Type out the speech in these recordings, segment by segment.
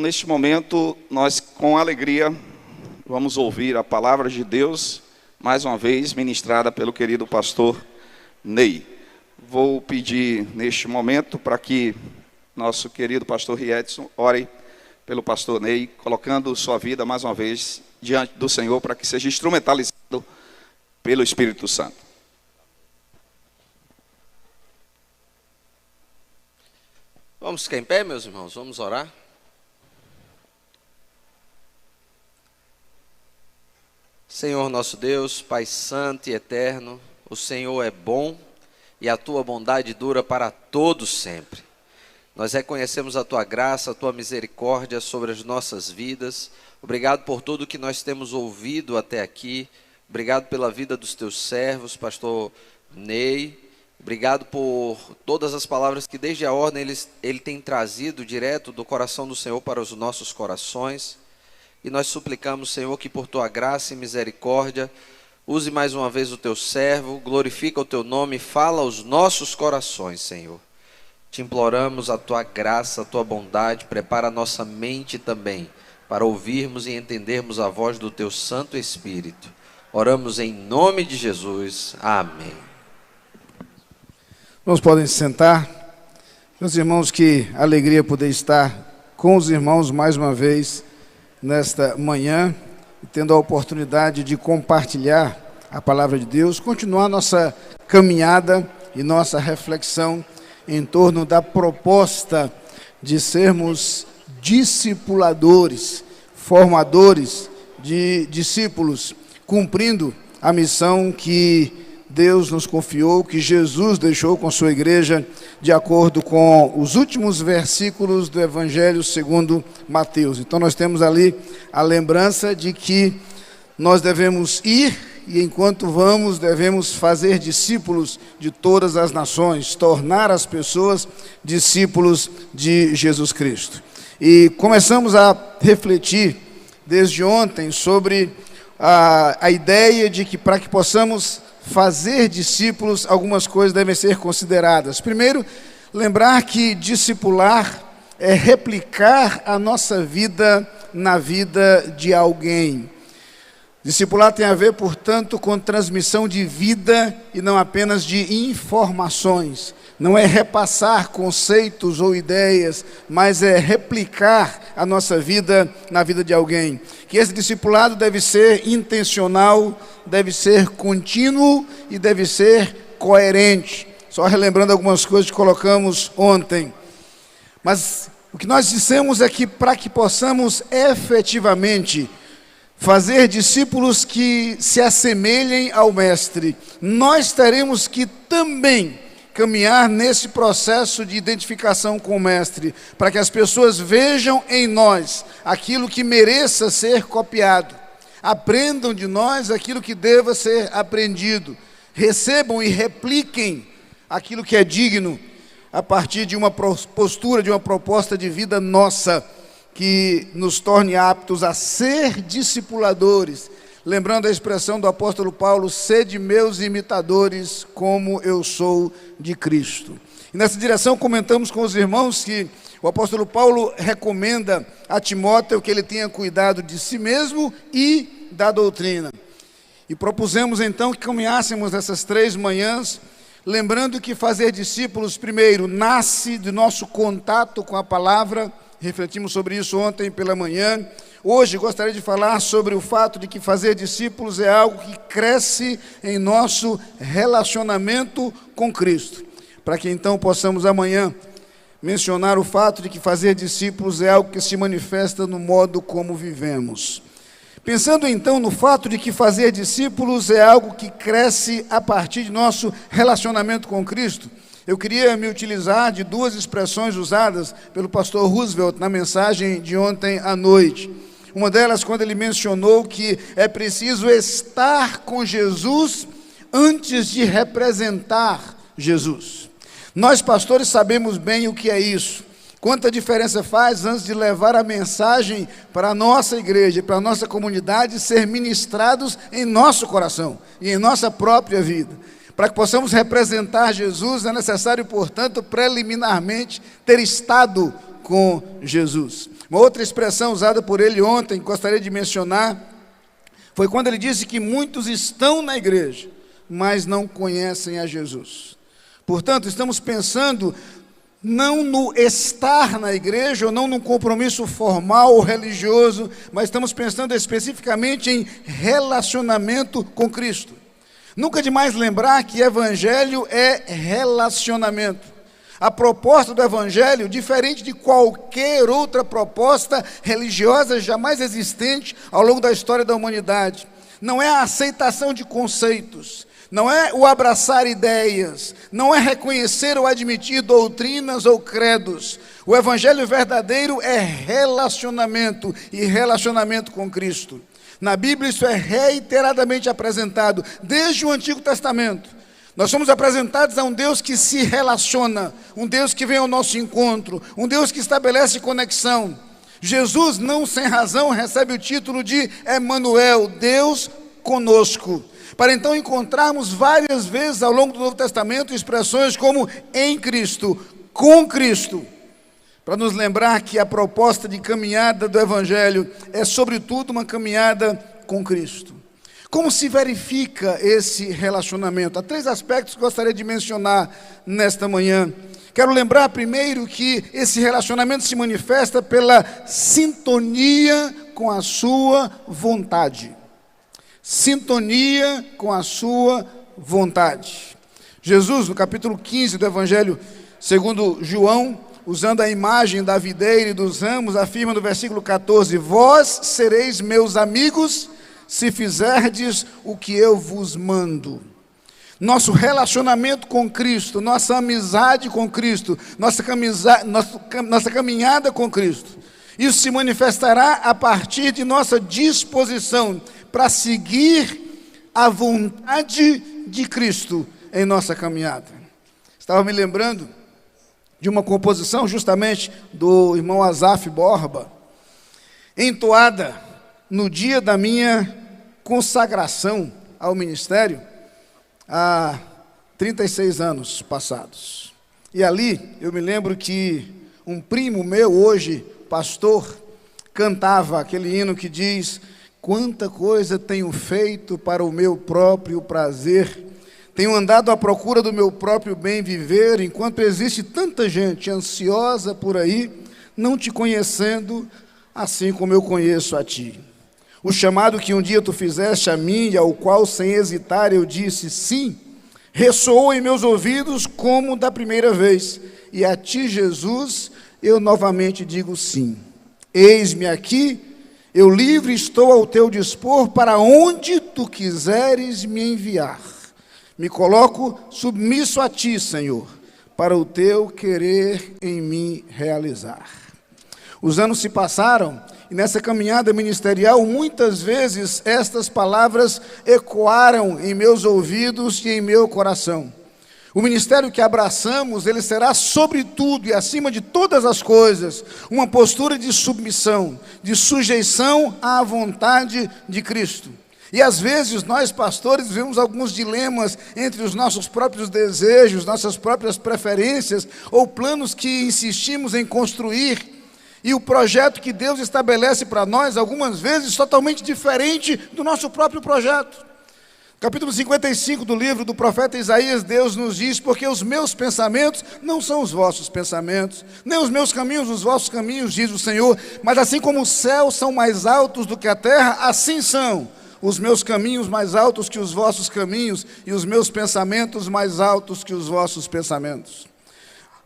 neste momento, nós com alegria vamos ouvir a palavra de Deus, mais uma vez ministrada pelo querido pastor Ney. Vou pedir neste momento para que nosso querido pastor Riedson ore pelo pastor Ney, colocando sua vida mais uma vez diante do Senhor, para que seja instrumentalizado pelo Espírito Santo. Vamos ficar em pé, meus irmãos, vamos orar. Senhor nosso Deus, Pai santo e eterno, o Senhor é bom e a tua bondade dura para todos sempre. Nós reconhecemos a tua graça, a tua misericórdia sobre as nossas vidas. Obrigado por tudo que nós temos ouvido até aqui. Obrigado pela vida dos teus servos, pastor Ney. Obrigado por todas as palavras que desde a ordem ele tem trazido direto do coração do Senhor para os nossos corações. E nós suplicamos, Senhor, que por tua graça e misericórdia, use mais uma vez o teu servo, glorifica o teu nome, fala aos nossos corações, Senhor. Te imploramos a tua graça, a tua bondade, prepara a nossa mente também, para ouvirmos e entendermos a voz do teu Santo Espírito. Oramos em nome de Jesus. Amém. Irmãos, podem se sentar. Meus irmãos, que alegria poder estar com os irmãos mais uma vez nesta manhã, tendo a oportunidade de compartilhar a palavra de Deus, continuar nossa caminhada e nossa reflexão em torno da proposta de sermos discipuladores, formadores de discípulos, cumprindo a missão que Deus nos confiou, que Jesus deixou com sua igreja, de acordo com os últimos versículos do Evangelho segundo Mateus. Então nós temos ali a lembrança de que nós devemos ir e enquanto vamos devemos fazer discípulos de todas as nações, tornar as pessoas discípulos de Jesus Cristo. E começamos a refletir desde ontem sobre a ideia de que para que possamos fazer discípulos, algumas coisas devem ser consideradas. Primeiro, lembrar que discipular é replicar a nossa vida na vida de alguém. Discipular tem a ver, portanto, com transmissão de vida e não apenas de informações. Não é repassar conceitos ou ideias, mas é replicar a nossa vida na vida de alguém. Que esse discipulado deve ser intencional, deve ser contínuo e deve ser coerente. Só relembrando algumas coisas que colocamos ontem. Mas o que nós dissemos é que para que possamos efetivamente fazer discípulos que se assemelhem ao Mestre, nós teremos que também caminhar nesse processo de identificação com o Mestre, para que as pessoas vejam em nós aquilo que mereça ser copiado, aprendam de nós aquilo que deva ser aprendido, recebam e repliquem aquilo que é digno, a partir de uma postura, de uma proposta de vida nossa, que nos torne aptos a ser discipuladores, lembrando a expressão do apóstolo Paulo, sede meus imitadores, como eu sou de Cristo. E nessa direção comentamos com os irmãos que o apóstolo Paulo recomenda a Timóteo que ele tenha cuidado de si mesmo e da doutrina. E propusemos então que caminhássemos essas 3 manhãs, lembrando que fazer discípulos, primeiro, nasce do nosso contato com a palavra. Refletimos sobre isso ontem pela manhã. Hoje gostaria de falar sobre o fato de que fazer discípulos é algo que cresce em nosso relacionamento com Cristo. Para que então possamos amanhã mencionar o fato de que fazer discípulos é algo que se manifesta no modo como vivemos. Pensando então no fato de que fazer discípulos é algo que cresce a partir de nosso relacionamento com Cristo, eu queria me utilizar de 2 expressões usadas pelo pastor Roosevelt na mensagem de ontem à noite. Uma delas, quando ele mencionou que é preciso estar com Jesus antes de representar Jesus. Nós, pastores, sabemos bem o que é isso. Quanta diferença faz antes de levar a mensagem para a nossa igreja, para a nossa comunidade, ser ministrados em nosso coração e em nossa própria vida. Para que possamos representar Jesus, é necessário, portanto, preliminarmente ter estado com Jesus. Uma outra expressão usada por ele ontem, que gostaria de mencionar, foi quando ele disse que muitos estão na igreja, mas não conhecem a Jesus. Portanto, estamos pensando não no estar na igreja, ou não num compromisso formal ou religioso, mas estamos pensando especificamente em relacionamento com Cristo. Nunca é demais lembrar que evangelho é relacionamento. A proposta do evangelho, diferente de qualquer outra proposta religiosa jamais existente ao longo da história da humanidade, não é a aceitação de conceitos, não é o abraçar ideias, não é reconhecer ou admitir doutrinas ou credos. O evangelho verdadeiro é relacionamento, e relacionamento com Cristo. Na Bíblia isso é reiteradamente apresentado, desde o Antigo Testamento. Nós somos apresentados a um Deus que se relaciona, um Deus que vem ao nosso encontro, um Deus que estabelece conexão. Jesus, não sem razão, recebe o título de Emanuel, Deus conosco. Para então encontrarmos várias vezes ao longo do Novo Testamento expressões como em Cristo, com Cristo, para nos lembrar que a proposta de caminhada do Evangelho é sobretudo uma caminhada com Cristo. Como se verifica esse relacionamento? Há 3 aspectos que gostaria de mencionar nesta manhã. Quero lembrar primeiro que esse relacionamento se manifesta pela sintonia com a sua vontade. Sintonia com a sua vontade. Jesus, no capítulo 15 do Evangelho segundo João, usando a imagem da videira e dos ramos, afirma no versículo 14: vós sereis meus amigos, se fizerdes o que eu vos mando. Nosso relacionamento com Cristo, nossa amizade com Cristo, nossa caminhada com Cristo, isso se manifestará a partir de nossa disposição para seguir a vontade de Cristo em nossa caminhada. Estava me lembrando de uma composição justamente do irmão Asaf Borba, entoada no dia da minha consagração ao ministério, há 36 anos passados. E ali eu me lembro que um primo meu, hoje pastor, cantava aquele hino que diz: quanta coisa tenho feito para o meu próprio prazer, tenho andado à procura do meu próprio bem viver, enquanto existe tanta gente ansiosa por aí, não te conhecendo assim como eu conheço a ti. O chamado que um dia tu fizeste a mim, e ao qual sem hesitar eu disse sim, ressoou em meus ouvidos como da primeira vez, e a ti, Jesus, eu novamente digo sim. Eis-me aqui, eu livre estou ao teu dispor, para onde tu quiseres me enviar. Me coloco submisso a ti, Senhor, para o teu querer em mim realizar. Os anos se passaram, e nessa caminhada ministerial, muitas vezes estas palavras ecoaram em meus ouvidos e em meu coração. O ministério que abraçamos, ele será sobretudo e acima de todas as coisas, uma postura de submissão, de sujeição à vontade de Cristo. E às vezes nós pastores vemos alguns dilemas entre os nossos próprios desejos, nossas próprias preferências ou planos que insistimos em construir, e o projeto que Deus estabelece para nós, algumas vezes totalmente diferente do nosso próprio projeto. Capítulo 55 do livro do profeta Isaías, Deus nos diz: porque os meus pensamentos não são os vossos pensamentos, nem os meus caminhos os vossos caminhos, diz o Senhor, mas assim como os céus são mais altos do que a terra, assim são os meus caminhos mais altos que os vossos caminhos, e os meus pensamentos mais altos que os vossos pensamentos.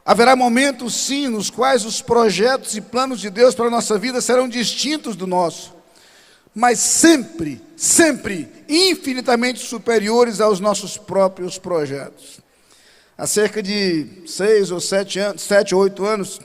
Haverá momentos, sim, nos quais os projetos e planos de Deus para a nossa vida serão distintos do nosso, mas sempre, sempre, infinitamente superiores aos nossos próprios projetos. Há cerca de 6 ou 7 ou 8 anos,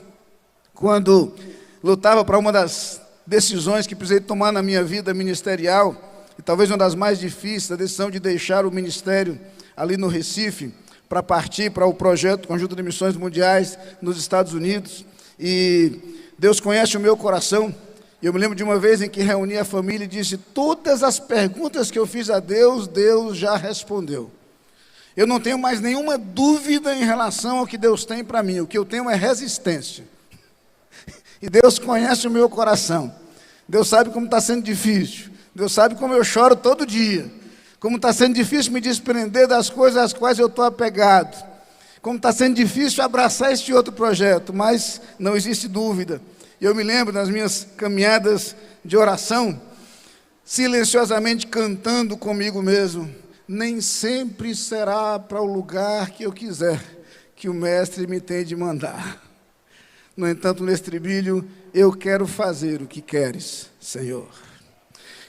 quando lutava para uma das decisões que precisei tomar na minha vida ministerial, e talvez uma das mais difíceis, a decisão de deixar o ministério ali no Recife, para partir para o projeto Conjunto de Missões Mundiais nos Estados Unidos. E Deus conhece o meu coração. E eu me lembro de uma vez em que reuni a família e disse: todas as perguntas que eu fiz a Deus, Deus já respondeu. Eu não tenho mais nenhuma dúvida em relação ao que Deus tem para mim. O que eu tenho é resistência. E Deus conhece o meu coração. Deus sabe como está sendo difícil. Deus sabe como eu choro todo dia. Como está sendo difícil me desprender das coisas às quais eu estou apegado. Como está sendo difícil abraçar este outro projeto. Mas não existe dúvida. Eu me lembro nas minhas caminhadas de oração, silenciosamente cantando comigo mesmo: nem sempre será para o lugar que eu quiser que o mestre me tem de mandar. No entanto, no estribilho, eu quero fazer o que queres, Senhor.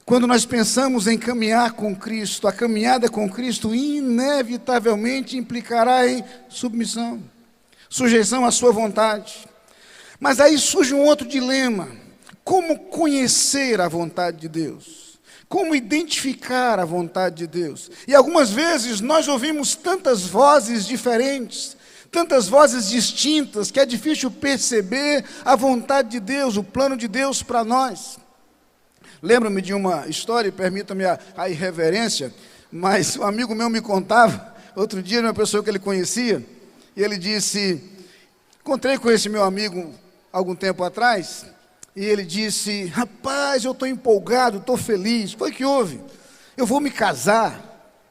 Quando nós pensamos em caminhar com Cristo, a caminhada com Cristo inevitavelmente implicará em submissão, sujeição à sua vontade. Mas aí surge um outro dilema: como conhecer a vontade de Deus? Como identificar a vontade de Deus? E algumas vezes nós ouvimos tantas vozes diferentes, tantas vozes distintas, que é difícil perceber a vontade de Deus, o plano de Deus para nós. Lembro-me de uma história, permita-me a irreverência, mas um amigo meu me contava, outro dia, uma pessoa que ele conhecia, e ele disse, encontrei com esse meu amigo algum tempo atrás, e ele disse: rapaz, eu estou empolgado, estou feliz. Foi que houve? Eu vou me casar.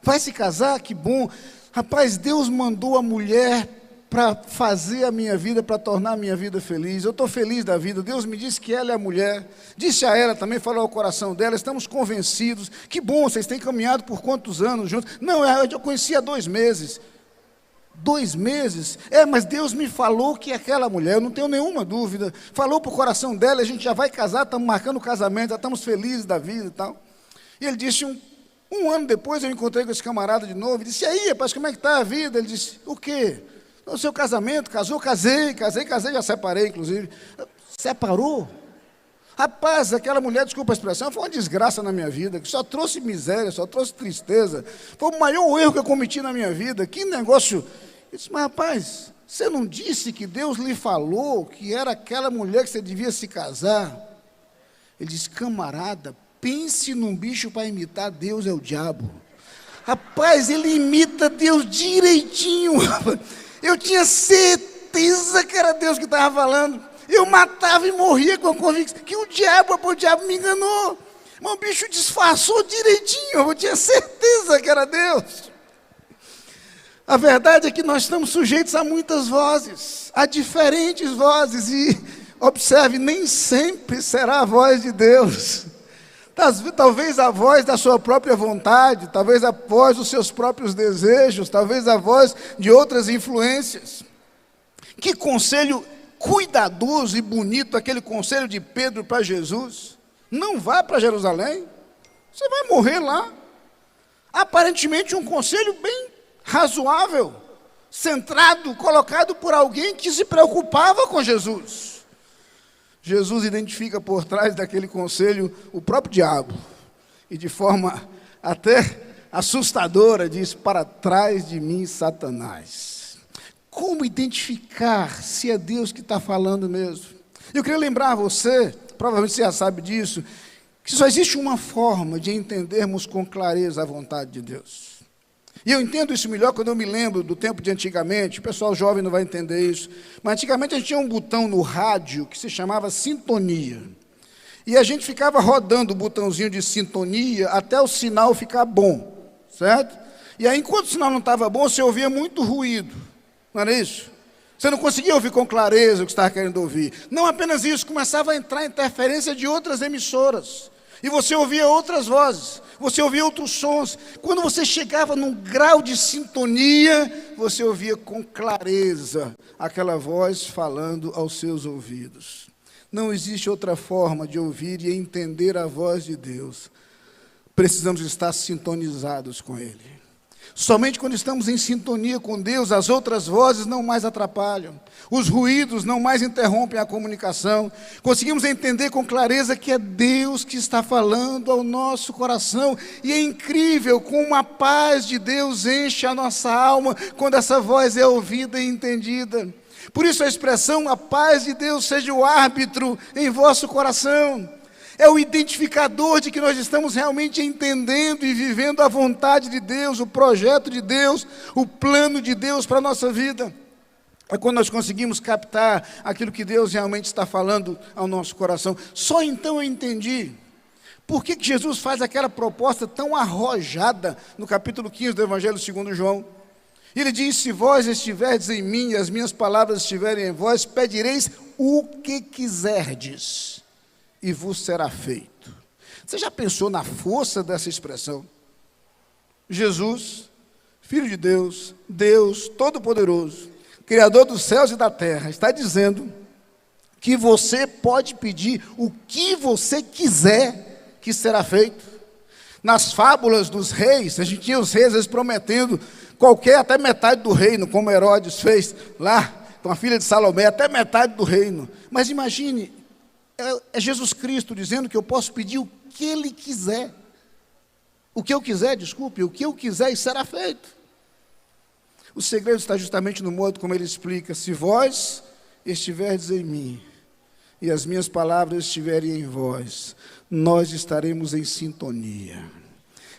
Vai se casar? Que bom. Rapaz, Deus mandou a mulher para fazer a minha vida, para tornar a minha vida feliz. Eu estou feliz da vida. Deus me disse que ela é a mulher. Disse a ela também, falou ao coração dela: estamos convencidos. Que bom, vocês têm caminhado por quantos anos juntos? Não, eu conheci há 2 meses. 2 meses? Mas Deus me falou que é aquela mulher, eu não tenho nenhuma dúvida. Falou para o coração dela, a gente já vai casar, estamos marcando o casamento, já estamos felizes da vida e tal. E ele disse, um ano depois eu encontrei com esse camarada de novo, e disse: e aí, rapaz, como é que está a vida? Ele disse: o quê? O seu casamento, casou? Casei, já separei, inclusive. Separou? Rapaz, aquela mulher, desculpa a expressão, foi uma desgraça na minha vida, que só trouxe miséria, só trouxe tristeza. Foi o maior erro que eu cometi na minha vida. Que negócio. Eu disse: mas rapaz, você não disse que Deus lhe falou que era aquela mulher que você devia se casar? Ele disse: camarada, pense num bicho para imitar Deus, é o diabo. Rapaz, ele imita Deus direitinho. Eu tinha certeza que era Deus que estava falando. Eu matava e morria com a convicção que o diabo me enganou. Mas o bicho disfarçou direitinho, eu tinha certeza que era Deus. A verdade é que nós estamos sujeitos a muitas vozes, a diferentes vozes, e observe, nem sempre será a voz de Deus. Talvez a voz da sua própria vontade, talvez a voz dos seus próprios desejos, talvez a voz de outras influências. Que conselho cuidadoso e bonito aquele conselho de Pedro para Jesus: não vá para Jerusalém, você vai morrer lá. Aparentemente um conselho bem razoável, centrado, colocado por alguém que se preocupava com Jesus. Jesus identifica por trás daquele conselho o próprio diabo, e de forma até assustadora diz: para trás de mim, Satanás. Como identificar se é Deus que está falando mesmo? Eu queria lembrar a você, provavelmente você já sabe disso, que só existe uma forma de entendermos com clareza a vontade de Deus. E eu entendo isso melhor quando eu me lembro do tempo de antigamente. O pessoal jovem não vai entender isso, mas antigamente a gente tinha um botão no rádio que se chamava sintonia. E a gente ficava rodando o botãozinho de sintonia até o sinal ficar bom, certo? E aí, enquanto o sinal não estava bom, você ouvia muito ruído. Não era isso? Você não conseguia ouvir com clareza o que estava querendo ouvir. Não apenas isso, começava a entrar interferência de outras emissoras. E você ouvia outras vozes, você ouvia outros sons. Quando você chegava num grau de sintonia, você ouvia com clareza aquela voz falando aos seus ouvidos. Não existe outra forma de ouvir e entender a voz de Deus. Precisamos estar sintonizados com Ele. Somente quando estamos em sintonia com Deus, as outras vozes não mais atrapalham, os ruídos não mais interrompem a comunicação. Conseguimos entender com clareza que é Deus que está falando ao nosso coração, e é incrível como a paz de Deus enche a nossa alma quando essa voz é ouvida e entendida. Por isso a expressão: a paz de Deus seja o árbitro em vosso coração. É o identificador de que nós estamos realmente entendendo e vivendo a vontade de Deus, o projeto de Deus, o plano de Deus para a nossa vida. É quando nós conseguimos captar aquilo que Deus realmente está falando ao nosso coração. Só então eu entendi por que Jesus faz aquela proposta tão arrojada no capítulo 15 do Evangelho segundo João. Ele diz: se vós estiverdes em mim e as minhas palavras estiverem em vós, pedireis o que quiserdes e vos será feito. Você já pensou na força dessa expressão? Jesus, Filho de Deus, Deus Todo-Poderoso, Criador dos céus e da terra, está dizendo que você pode pedir o que você quiser que será feito. Nas fábulas dos reis, a gente tinha os reis prometendo até metade do reino, como Herodes fez lá com a filha de Salomé, até metade do reino. Mas imagine, é Jesus Cristo dizendo que eu posso pedir o que Ele quiser. O que eu quiser, desculpe, o que eu quiser e será feito. O segredo está justamente no modo como ele explica: se vós estiverdes em mim e as minhas palavras estiverem em vós, nós estaremos em sintonia.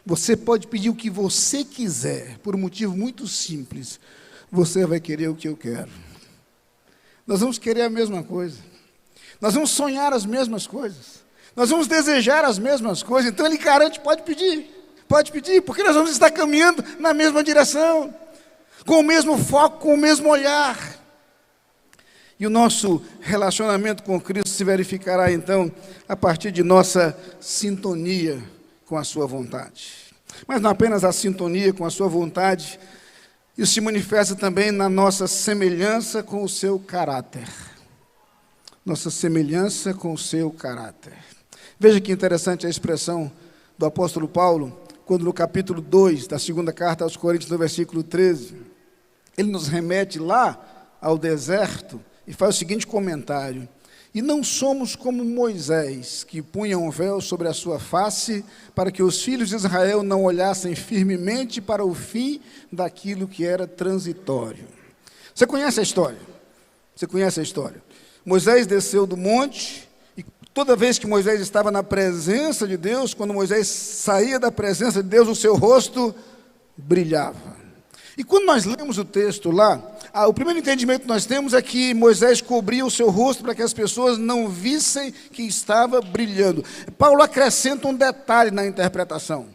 Você pode pedir o que você quiser, por um motivo muito simples: você vai querer o que eu quero. Nós vamos querer a mesma coisa, nós vamos sonhar as mesmas coisas, nós vamos desejar as mesmas coisas. Então ele garante: pode pedir, porque nós vamos estar caminhando na mesma direção, com o mesmo foco, com o mesmo olhar. E o nosso relacionamento com Cristo se verificará então a partir de nossa sintonia com a sua vontade. Mas não apenas a sintonia com a sua vontade, isso se manifesta também na nossa semelhança com o seu caráter. Nossa semelhança com o seu caráter. Veja que interessante a expressão do apóstolo Paulo, quando no capítulo 2 da segunda carta aos Coríntios, no versículo 13, ele nos remete lá ao deserto e faz o seguinte comentário: e não somos como Moisés, que punha um véu sobre a sua face, para que os filhos de Israel não olhassem firmemente para o fim daquilo que era transitório. Você conhece a história? Moisés desceu do monte, e toda vez que Moisés estava na presença de Deus, quando Moisés saía da presença de Deus, o seu rosto brilhava. E quando nós lemos o texto lá, o primeiro entendimento que nós temos é que Moisés cobria o seu rosto para que as pessoas não vissem que estava brilhando. Paulo acrescenta um detalhe na interpretação.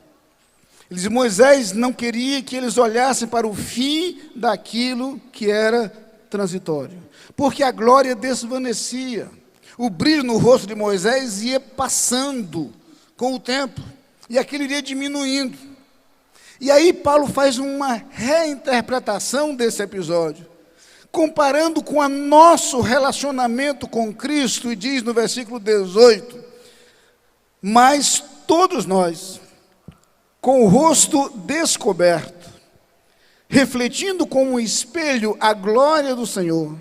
Ele diz: Moisés não queria que eles olhassem para o fim daquilo que era transitório, porque a glória desvanecia. O brilho no rosto de Moisés ia passando com o tempo, e aquilo iria diminuindo. E aí Paulo faz uma reinterpretação desse episódio, comparando com o nosso relacionamento com Cristo, e diz no versículo 18: mas todos nós, com o rosto descoberto, refletindo como um espelho a glória do Senhor,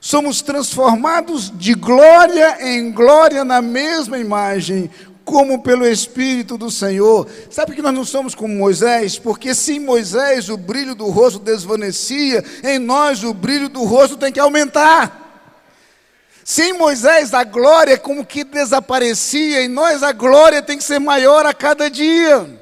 somos transformados de glória em glória na mesma imagem, como pelo Espírito do Senhor. Sabe que nós não somos como Moisés? Porque se em Moisés o brilho do rosto desvanecia, em nós o brilho do rosto tem que aumentar. Se em Moisés a glória como que desaparecia, em nós a glória tem que ser maior a cada dia.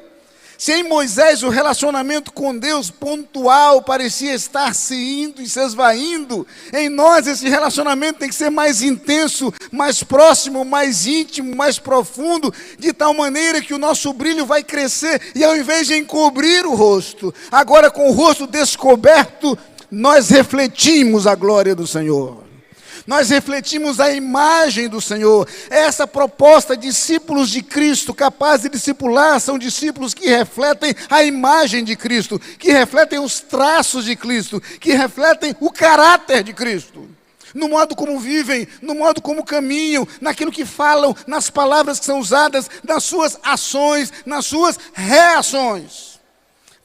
Se em Moisés o relacionamento com Deus pontual parecia estar se indo e se esvaindo, em nós esse relacionamento tem que ser mais intenso, mais próximo, mais íntimo, mais profundo, de tal maneira que o nosso brilho vai crescer, e ao invés de encobrir o rosto, agora com o rosto descoberto, nós refletimos a glória do Senhor. Nós refletimos a imagem do Senhor. Essa proposta, discípulos de Cristo, capazes de discipular, são discípulos que refletem a imagem de Cristo, que refletem os traços de Cristo, que refletem o caráter de Cristo, no modo como vivem, no modo como caminham, naquilo que falam, nas palavras que são usadas, nas suas ações, nas suas reações.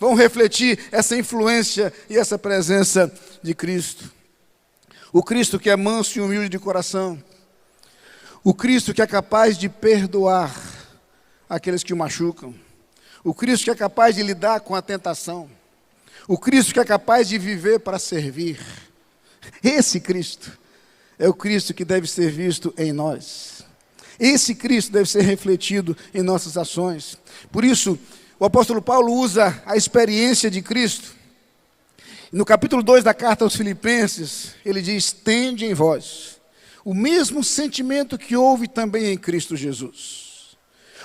Vão refletir essa influência e essa presença de Cristo. O Cristo que é manso e humilde de coração. O Cristo que é capaz de perdoar aqueles que o machucam. O Cristo que é capaz de lidar com a tentação. O Cristo que é capaz de viver para servir. Esse Cristo é o Cristo que deve ser visto em nós. Esse Cristo deve ser refletido em nossas ações. Por isso, o apóstolo Paulo usa a experiência de Cristo No capítulo 2 da carta aos Filipenses, ele diz: tende em vós o mesmo sentimento que houve também em Cristo Jesus,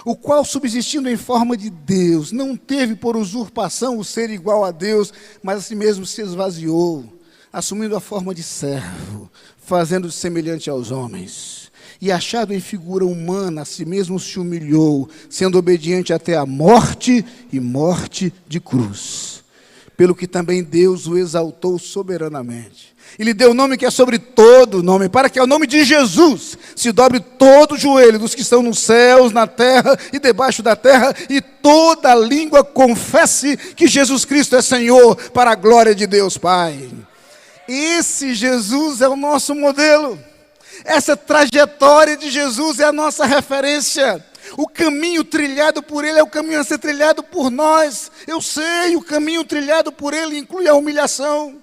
o qual, subsistindo em forma de Deus, não teve por usurpação o ser igual a Deus, mas a si mesmo se esvaziou, assumindo a forma de servo, fazendo-se semelhante aos homens. E achado em figura humana, a si mesmo se humilhou, sendo obediente até a morte, e morte de cruz. Pelo que também Deus o exaltou soberanamente. E lhe deu o nome que é sobre todo nome, para que ao nome de Jesus se dobre todo o joelho dos que estão nos céus, na terra e debaixo da terra, e toda língua confesse que Jesus Cristo é Senhor, para a glória de Deus Pai. Esse Jesus é o nosso modelo. Essa trajetória de Jesus é a nossa referência. O caminho trilhado por Ele é o caminho a ser trilhado por nós. Eu sei, o caminho trilhado por Ele inclui a humilhação,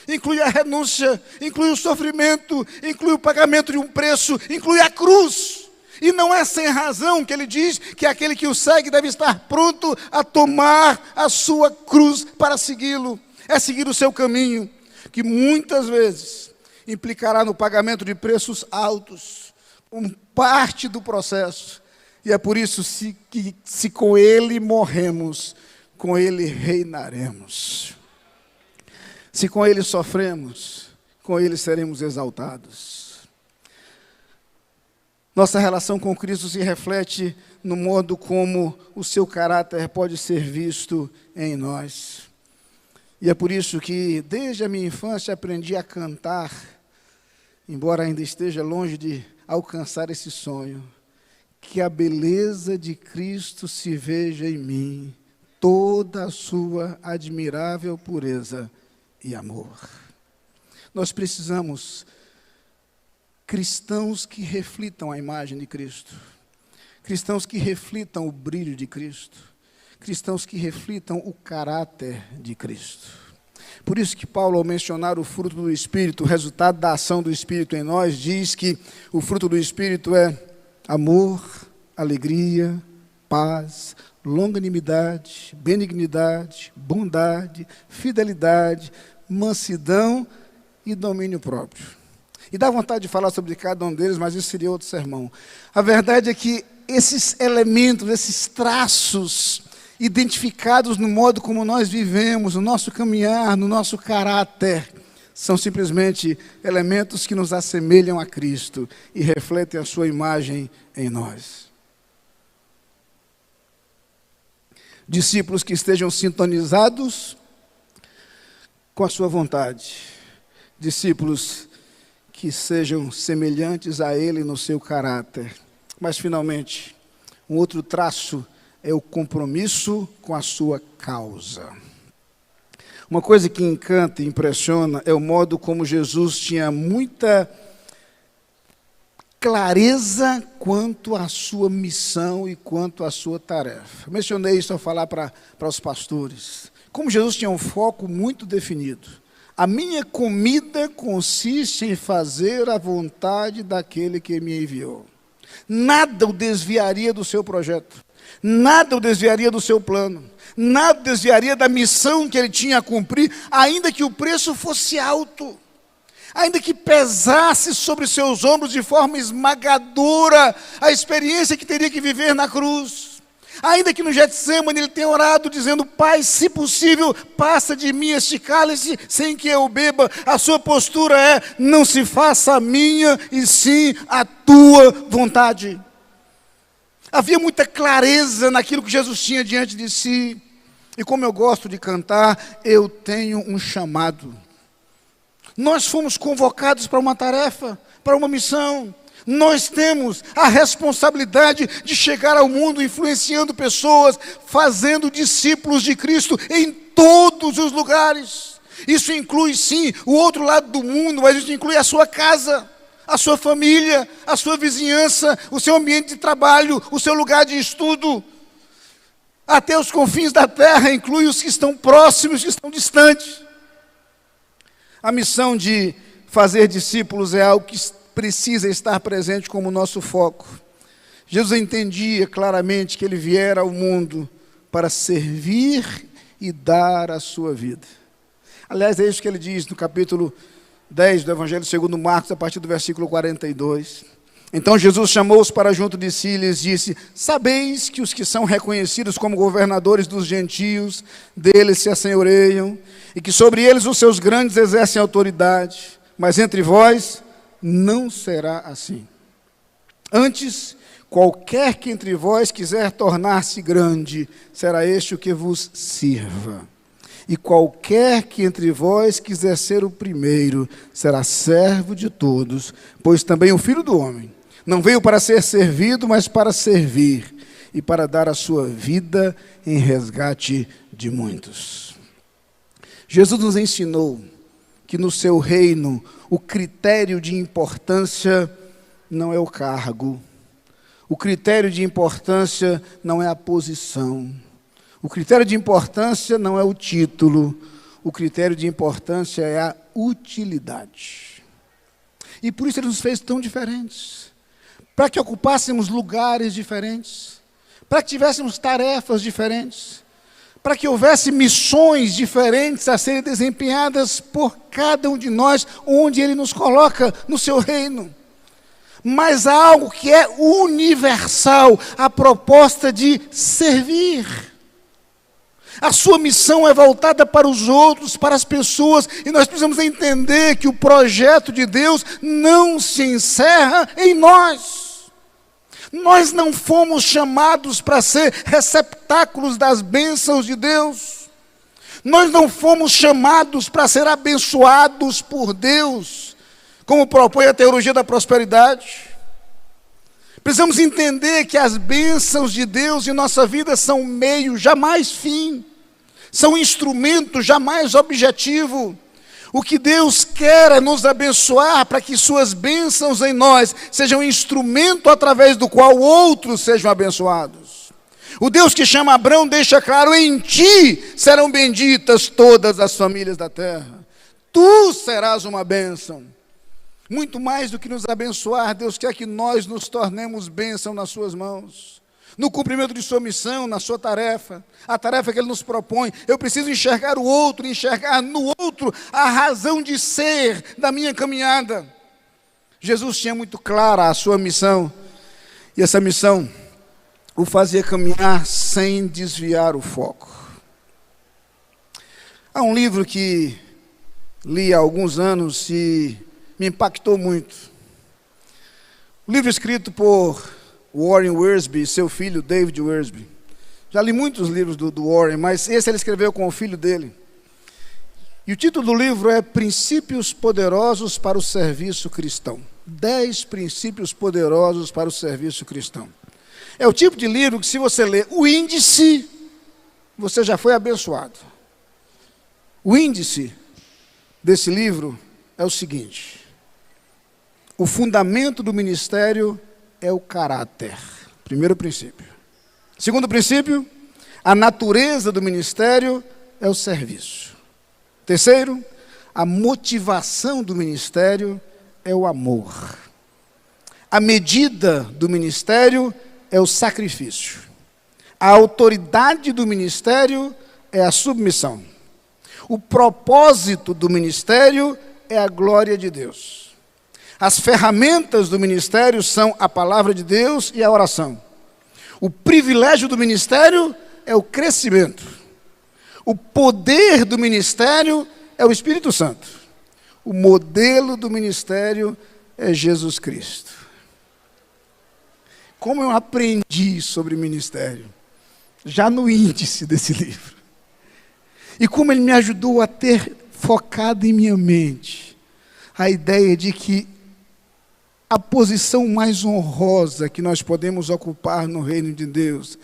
inclui a renúncia, inclui o sofrimento, inclui o pagamento de um preço, inclui a cruz. E não é sem razão que Ele diz que aquele que o segue deve estar pronto a tomar a sua cruz para segui-lo. É seguir o seu caminho, que muitas vezes implicará no pagamento de preços altos, como parte do processo. E é por isso que se com Ele morremos, com Ele reinaremos. Se com Ele sofremos, com Ele seremos exaltados. Nossa relação com Cristo se reflete no modo como o seu caráter pode ser visto em nós. E é por isso que, desde a minha infância, aprendi a cantar, embora ainda esteja longe de alcançar esse sonho, que a beleza de Cristo se veja em mim, toda a sua admirável pureza e amor. Nós precisamos cristãos que reflitam a imagem de Cristo, cristãos que reflitam o brilho de Cristo, cristãos que reflitam o caráter de Cristo. Por isso que Paulo, ao mencionar o fruto do Espírito, o resultado da ação do Espírito em nós, diz que o fruto do Espírito é amor, alegria, paz, longanimidade, benignidade, bondade, fidelidade, mansidão e domínio próprio. E dá vontade de falar sobre cada um deles, mas isso seria outro sermão. A verdade é que esses elementos, esses traços identificados no modo como nós vivemos, no nosso caminhar, no nosso caráter, são simplesmente elementos que nos assemelham a Cristo e refletem a sua imagem em nós. Discípulos que estejam sintonizados com a sua vontade. Discípulos que sejam semelhantes a Ele no seu caráter. Mas, finalmente, um outro traço é o compromisso com a sua causa. Uma coisa que encanta e impressiona é o modo como Jesus tinha muita clareza quanto à sua missão e quanto à sua tarefa. Mencionei isso ao falar para os pastores. Como Jesus tinha um foco muito definido. A minha comida consiste em fazer a vontade daquele que me enviou. Nada o desviaria do seu projeto. Nada o desviaria do seu plano. Nada o desviaria da missão que ele tinha a cumprir, ainda que o preço fosse alto. Ainda que pesasse sobre seus ombros de forma esmagadora a experiência que teria que viver na cruz. Ainda que no Getsemane ele tenha orado dizendo: Pai, se possível, passa de mim este cálice sem que eu beba. A sua postura é: não se faça a minha, e sim a tua vontade. Havia muita clareza naquilo que Jesus tinha diante de si. E como eu gosto de cantar, eu tenho um chamado. Nós fomos convocados para uma tarefa, para uma missão. Nós temos a responsabilidade de chegar ao mundo influenciando pessoas, fazendo discípulos de Cristo em todos os lugares. Isso inclui, sim, o outro lado do mundo, mas isso inclui a sua casa, a sua família, a sua vizinhança, o seu ambiente de trabalho, o seu lugar de estudo. Até os confins da terra, inclui os que estão próximos, os que estão distantes. A missão de fazer discípulos é algo que precisa estar presente como nosso foco. Jesus entendia claramente que ele viera ao mundo para servir e dar a sua vida. Aliás, é isso que ele diz no capítulo 10 do Evangelho segundo Marcos, a partir do versículo 42. Então Jesus chamou-os para junto de si e lhes disse: sabeis que os que são reconhecidos como governadores dos gentios, deles se assenhoreiam, e que sobre eles os seus grandes exercem autoridade, mas entre vós não será assim. Antes, qualquer que entre vós quiser tornar-se grande, será este o que vos sirva. E qualquer que entre vós quiser ser o primeiro, será servo de todos, pois também o Filho do Homem não veio para ser servido, mas para servir, e para dar a sua vida em resgate de muitos. Jesus nos ensinou que no seu reino, o critério de importância não é o cargo, o critério de importância não é a posição, o critério de importância não é o título, o critério de importância é a utilidade. E por isso ele nos fez tão diferentes, para que ocupássemos lugares diferentes, para que tivéssemos tarefas diferentes, para que houvesse missões diferentes a serem desempenhadas por cada um de nós, onde ele nos coloca no seu reino. Mas há algo que é universal, a proposta de servir. A sua missão é voltada para os outros, para as pessoas, e nós precisamos entender que o projeto de Deus não se encerra em nós. Nós não fomos chamados para ser receptáculos das bênçãos de Deus. Nós não fomos chamados para ser abençoados por Deus, como propõe a teologia da prosperidade. Precisamos entender que as bênçãos de Deus em nossa vida são meio, jamais fim. São instrumento, jamais objetivo. O que Deus quer é nos abençoar para que suas bênçãos em nós sejam um instrumento através do qual outros sejam abençoados. O Deus que chama Abraão deixa claro: em ti serão benditas todas as famílias da terra. Tu serás uma bênção. Muito mais do que nos abençoar, Deus quer que nós nos tornemos bênção nas suas mãos, no cumprimento de sua missão, na sua tarefa, a tarefa que Ele nos propõe. Eu preciso enxergar o outro, enxergar no outro a razão de ser da minha caminhada. Jesus tinha muito clara a sua missão, e essa missão o fazia caminhar sem desviar o foco. Há um livro que li há alguns anos e me impactou muito. Um livro escrito por Warren Wiersbe e seu filho David Wiersbe. Já li muitos livros do Warren, mas esse ele escreveu com o filho dele. E o título do livro é Princípios Poderosos para o Serviço Cristão. 10 princípios poderosos para o serviço cristão. É o tipo de livro que, se você ler o índice, você já foi abençoado. O índice desse livro é o seguinte: o fundamento do ministério é o caráter. Primeiro princípio. Segundo princípio, a natureza do ministério é o serviço. Terceiro, a motivação do ministério é o amor. A medida do ministério é o sacrifício. A autoridade do ministério é a submissão. O propósito do ministério é a glória de Deus. As ferramentas do ministério são a palavra de Deus e a oração. O privilégio do ministério é o crescimento. O poder do ministério é o Espírito Santo. O modelo do ministério é Jesus Cristo. Como eu aprendi sobre ministério, já no índice desse livro. E como ele me ajudou a ter focado em minha mente a ideia de que a posição mais honrosa que nós podemos ocupar no reino de Deus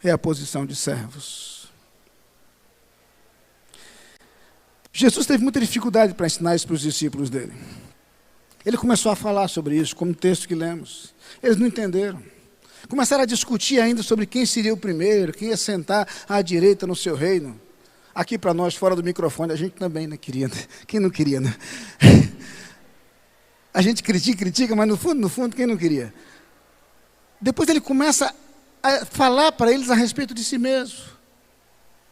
é a posição de servos. Jesus teve muita dificuldade para ensinar isso para os discípulos dele. Ele começou a falar sobre isso, como o texto que lemos. Eles não entenderam. Começaram a discutir ainda sobre quem seria o primeiro, quem ia sentar à direita no seu reino. Aqui para nós, fora do microfone, a gente também não queria, né? Quem não queria, né? A gente critica, mas no fundo, quem não queria? Depois ele começa a falar para eles a respeito de si mesmo.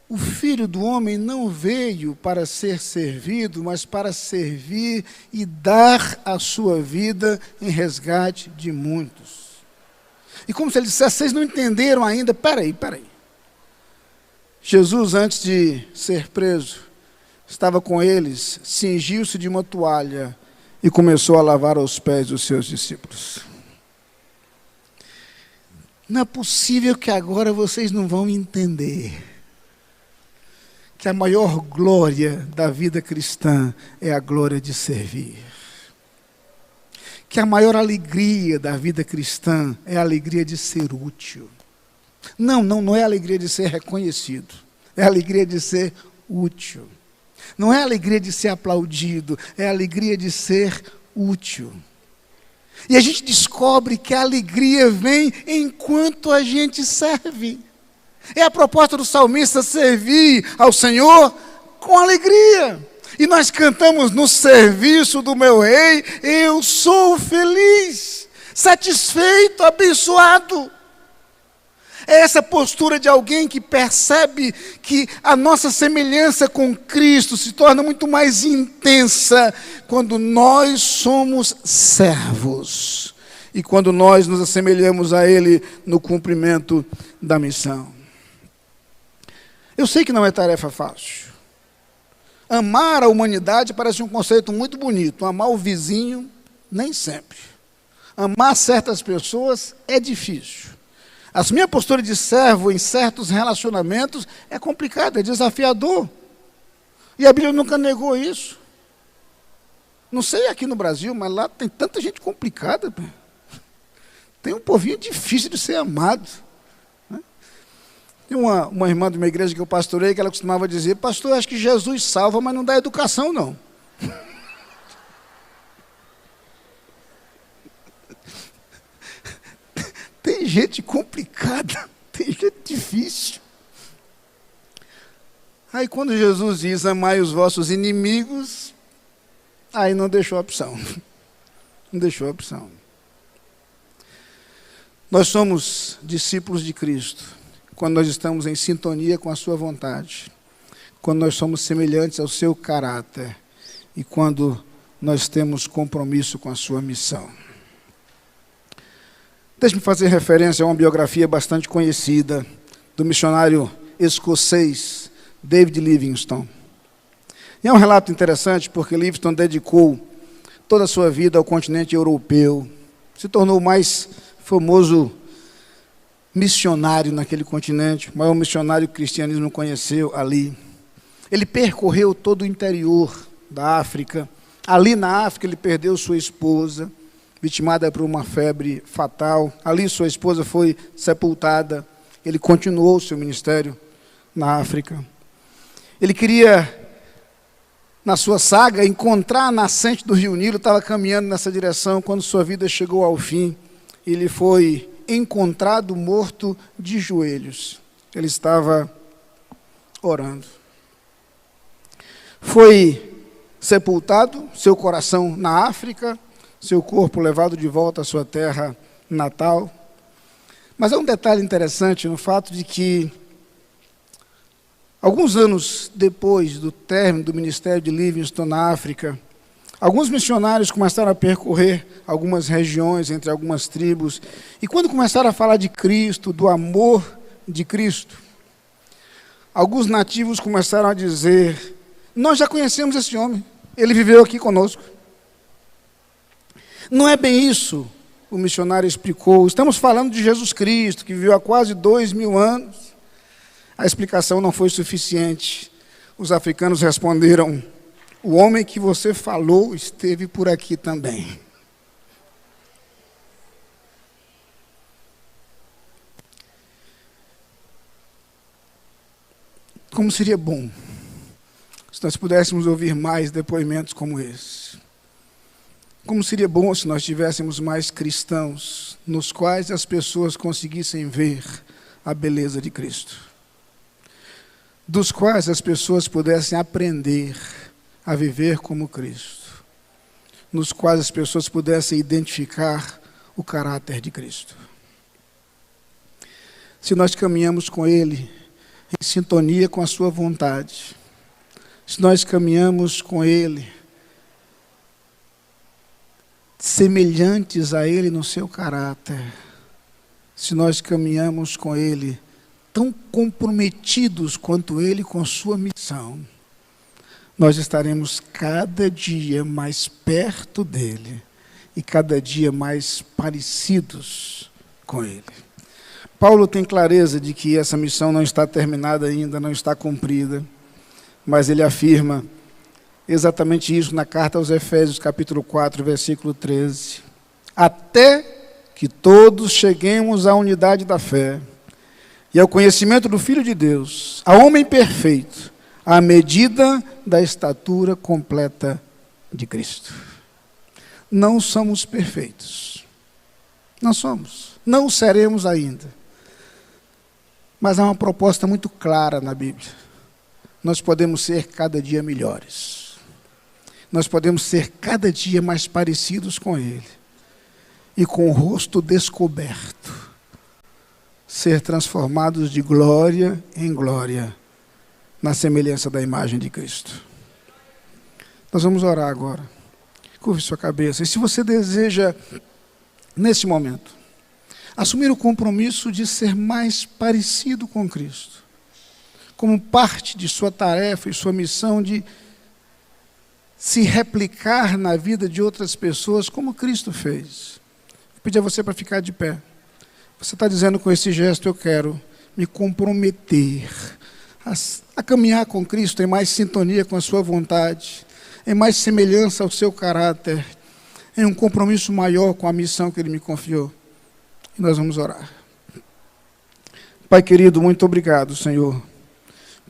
o Filho do Homem não veio para ser servido, mas para servir e dar a sua vida em resgate de muitos. E como se ele dissesse, vocês não entenderam ainda, peraí. Jesus, antes de ser preso, estava com eles, cingiu-se de uma toalha e começou a lavar os pés dos seus discípulos. Não é possível que agora vocês não vão entender que a maior glória da vida cristã é a glória de servir. Que a maior alegria da vida cristã é a alegria de ser útil. Não é a alegria de ser reconhecido, é a alegria de ser útil. Não é a alegria de ser aplaudido, é a alegria de ser útil. E a gente descobre que a alegria vem enquanto a gente serve. É a proposta do salmista servir ao Senhor com alegria. E nós cantamos: no serviço do meu rei, eu sou feliz, satisfeito, abençoado. É essa postura de alguém que percebe que a nossa semelhança com Cristo se torna muito mais intensa quando nós somos servos e quando nós nos assemelhamos a Ele no cumprimento da missão. Eu sei que não é tarefa fácil. Amar a humanidade parece um conceito muito bonito. Amar o vizinho, nem sempre. Amar certas pessoas é difícil. Assumir a postura de servo em certos relacionamentos é complicado, é desafiador. E a Bíblia nunca negou isso. Não sei aqui no Brasil, mas lá tem tanta gente complicada. Tem um povinho difícil de ser amado. Tem uma irmã de uma igreja que eu pastorei, que ela costumava dizer: pastor, acho que Jesus salva, mas não dá educação, não. Tem gente complicada, tem gente difícil. Aí quando Jesus diz: amai os vossos inimigos, aí não deixou opção. Não deixou opção. Nós somos discípulos de Cristo quando nós estamos em sintonia com a sua vontade, quando nós somos semelhantes ao seu caráter e quando nós temos compromisso com a sua missão. Deixe-me fazer referência a uma biografia bastante conhecida do missionário escocês David Livingstone. E é um relato interessante porque Livingstone dedicou toda a sua vida ao continente europeu, se tornou o mais famoso missionário naquele continente, o maior missionário que o cristianismo conheceu ali. Ele percorreu todo o interior da África. Ali na África ele perdeu sua esposa, vitimada por uma febre fatal. Ali sua esposa foi sepultada. Ele continuou seu ministério na África. Ele queria, na sua saga, encontrar a nascente do rio Nilo, estava caminhando nessa direção, quando sua vida chegou ao fim, ele foi encontrado morto de joelhos. Ele estava orando. Foi sepultado, seu coração na África, seu corpo levado de volta à sua terra natal. Mas há um detalhe interessante no fato de que, alguns anos depois do término do ministério de Livingstone na África, alguns missionários começaram a percorrer algumas regiões, entre algumas tribos, e quando começaram a falar de Cristo, do amor de Cristo, alguns nativos começaram a dizer: nós já conhecemos esse homem, ele viveu aqui conosco. Não é bem isso, o missionário explicou. Estamos falando de Jesus Cristo, que viveu há quase 2000 anos. A explicação não foi suficiente. Os africanos responderam: o homem que você falou esteve por aqui também. Como seria bom se nós pudéssemos ouvir mais depoimentos como esse. Como seria bom se nós tivéssemos mais cristãos nos quais as pessoas conseguissem ver a beleza de Cristo, dos quais as pessoas pudessem aprender a viver como Cristo, nos quais as pessoas pudessem identificar o caráter de Cristo. Se nós caminhamos com Ele, em sintonia com a sua vontade, se nós caminhamos com Ele, semelhantes a Ele no seu caráter, se nós caminhamos com Ele, tão comprometidos quanto Ele com sua missão, nós estaremos cada dia mais perto dEle e cada dia mais parecidos com Ele. Paulo tem clareza de que essa missão não está terminada ainda, não está cumprida, mas ele afirma exatamente isso na carta aos Efésios, capítulo 4, versículo 13. Até que todos cheguemos à unidade da fé e ao conhecimento do Filho de Deus, ao homem perfeito, à medida da estatura completa de Cristo. Não somos perfeitos. Não somos. Não seremos ainda. Mas há uma proposta muito clara na Bíblia. Nós podemos ser cada dia melhores. Nós podemos ser cada dia mais parecidos com Ele. E com o rosto descoberto, ser transformados de glória em glória, na semelhança da imagem de Cristo. Nós vamos orar agora. Curve sua cabeça. E se você deseja, nesse momento, assumir o compromisso de ser mais parecido com Cristo, como parte de sua tarefa e sua missão de se replicar na vida de outras pessoas, como Cristo fez. Vou pedir a você para ficar de pé. Você está dizendo com esse gesto, eu quero me comprometer a caminhar com Cristo em mais sintonia com a sua vontade, em mais semelhança ao seu caráter, em um compromisso maior com a missão que Ele me confiou. E nós vamos orar. Pai querido, muito obrigado, Senhor,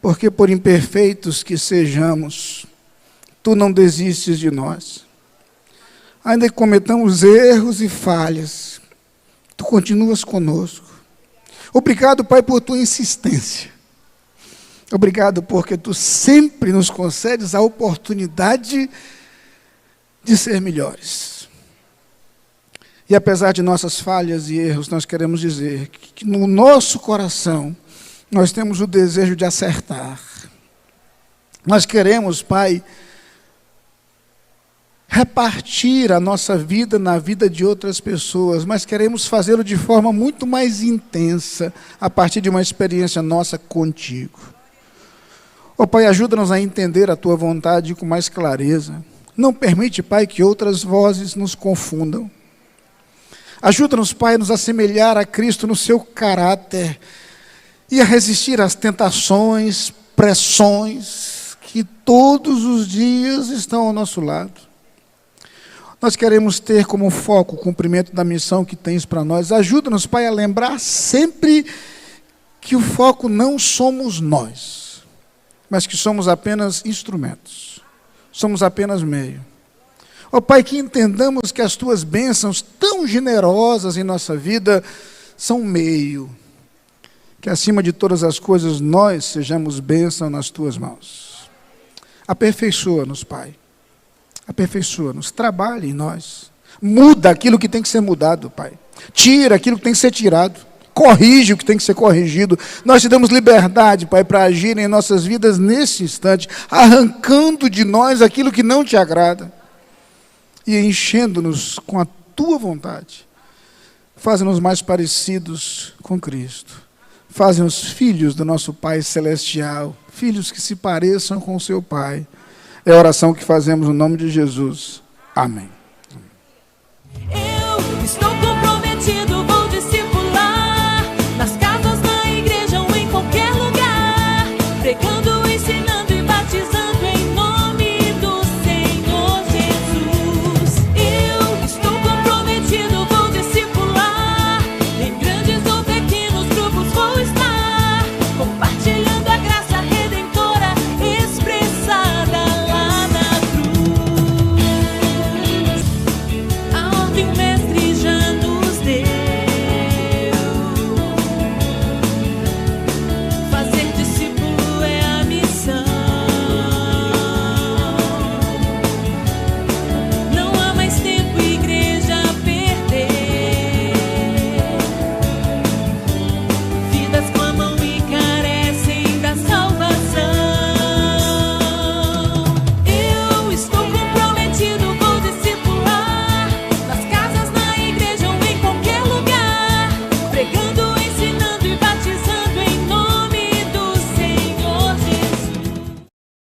porque por imperfeitos que sejamos, Tu não desistes de nós. Ainda que cometamos erros e falhas, Tu continuas conosco. Obrigado, Pai, por Tua insistência. Obrigado porque Tu sempre nos concedes a oportunidade de ser melhores. E apesar de nossas falhas e erros, nós queremos dizer que no nosso coração nós temos o desejo de acertar. Nós queremos, Pai, repartir a nossa vida na vida de outras pessoas, mas queremos fazê-lo de forma muito mais intensa, a partir de uma experiência nossa contigo. Ó Pai, ajuda-nos a entender a Tua vontade com mais clareza. Não permite, Pai, que outras vozes nos confundam. Ajuda-nos, Pai, a nos assemelhar a Cristo no seu caráter e a resistir às tentações, pressões que todos os dias estão ao nosso lado. Nós queremos ter como foco o cumprimento da missão que tens para nós. Ajuda-nos, Pai, a lembrar sempre que o foco não somos nós, mas que somos apenas instrumentos, somos apenas meio. Ó Pai, que entendamos que as Tuas bênçãos tão generosas em nossa vida são meio, que acima de todas as coisas nós sejamos bênção nas Tuas mãos. Aperfeiçoa-nos, Pai, aperfeiçoa-nos, trabalhe em nós, muda aquilo que tem que ser mudado, Pai, tira aquilo que tem que ser tirado, corrige o que tem que ser corrigido. Nós Te damos liberdade, Pai, para agir em nossas vidas nesse instante, arrancando de nós aquilo que não Te agrada e enchendo-nos com a Tua vontade. Faz-nos mais parecidos com Cristo. Faz-nos filhos do nosso Pai Celestial, filhos que se pareçam com o Seu Pai. É a oração que fazemos no nome de Jesus. Amém.